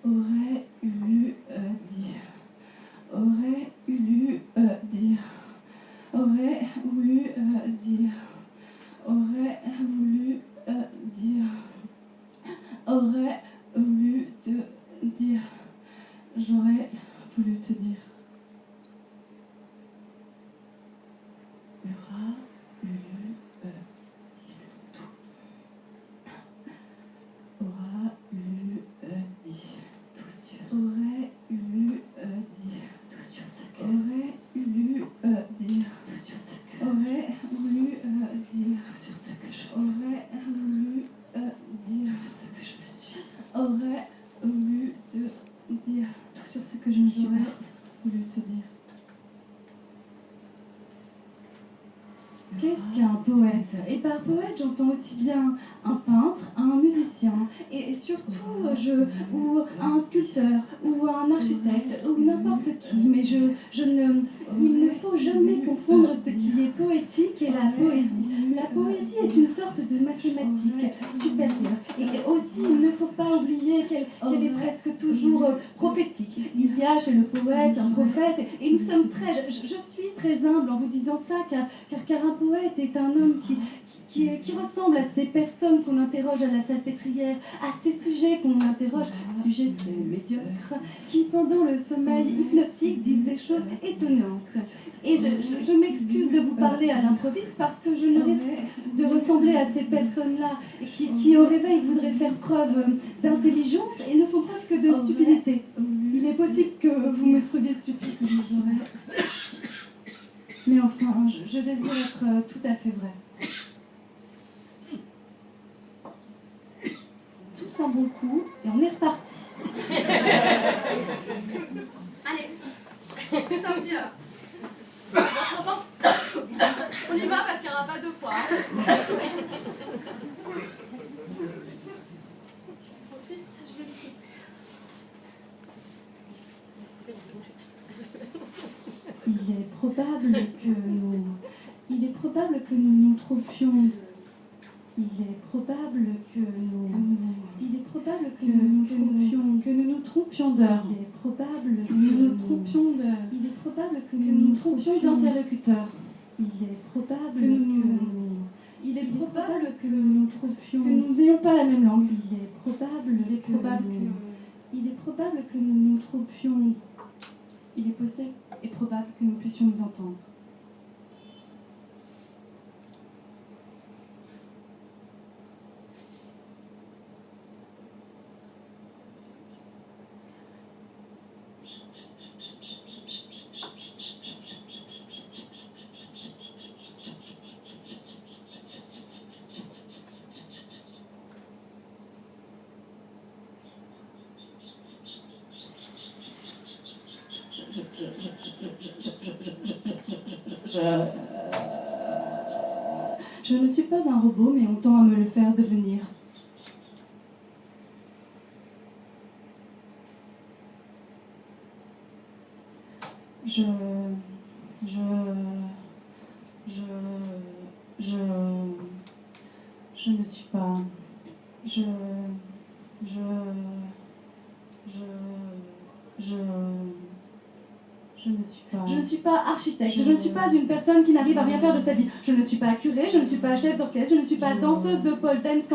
aurait eu dire, aurait eu dire, aurait voulu dire, aurait voulu dire, aurait voulu te dire, j'aurais voulu te dire. Aura voulu dire tout. Aura voulu dire tout sur. Aurait voulu dire tout sur ce que. Aurait voulu dire tout sur ce que. Aurait voulu dire tout sur ce que je. Aurait voulu dire tout sur ce que je me suis. Aurait voulu te dire tout sur ce que je me suis. Aurait voulu te dire. Qu'est-ce qu'un poète? Et par poète, j'entends aussi bien un peintre, un musicien, et surtout ou un sculpteur, ou un architecte, ou n'importe qui. Mais il ne faut jamais confondre ce qui est poétique et la poésie. La poésie est une sorte de mathématique supérieure. Et aussi, il ne faut pas oublier qu'elle est presque toujours prophétique. Il y a chez le poète un prophète, et nous sommes je suis très humble en vous disant ça, car un poète est un homme qui ressemble à ces personnes qu'on interroge à la salpêtrière, à ces sujets qu'on interroge, sujets très médiocres, qui pendant le sommeil hypnotique disent des choses étonnantes. Et je m'excuse de vous parler à l'improviste parce que je ne risque de ressembler à ces personnes-là qui au réveil voudraient faire preuve d'intelligence et ne font preuve que de stupidité. Il est possible que vous me trouviez stupide, mais enfin, je désire être tout à fait vrai. Tous un bon coup, et on est reparti. Allez, c'est sorti là. Ensemble. On y va parce qu'il n'y en aura pas deux fois. Il est probable que nous nous trompions. Il est probable que nous nous trompions d'heure. Il est probable que nous nous trompions d'heure. Il est probable que nous nous trompions d'interlocuteur. Il est probable que nous nous trompions, que nous n'ayons pas la même langue. Il est probable que nous nous trompions. Il est possible et probable que nous puissions nous entendre. Je ne suis pas un robot, mais on tend à me le faire devenir. Je ne suis pas. Je ne suis pas architecte, je ne suis pas une personne qui n'arrive à rien faire de sa vie. Je ne suis pas curé, je ne suis pas chef d'orchestre, je ne suis pas danseuse de pole dance.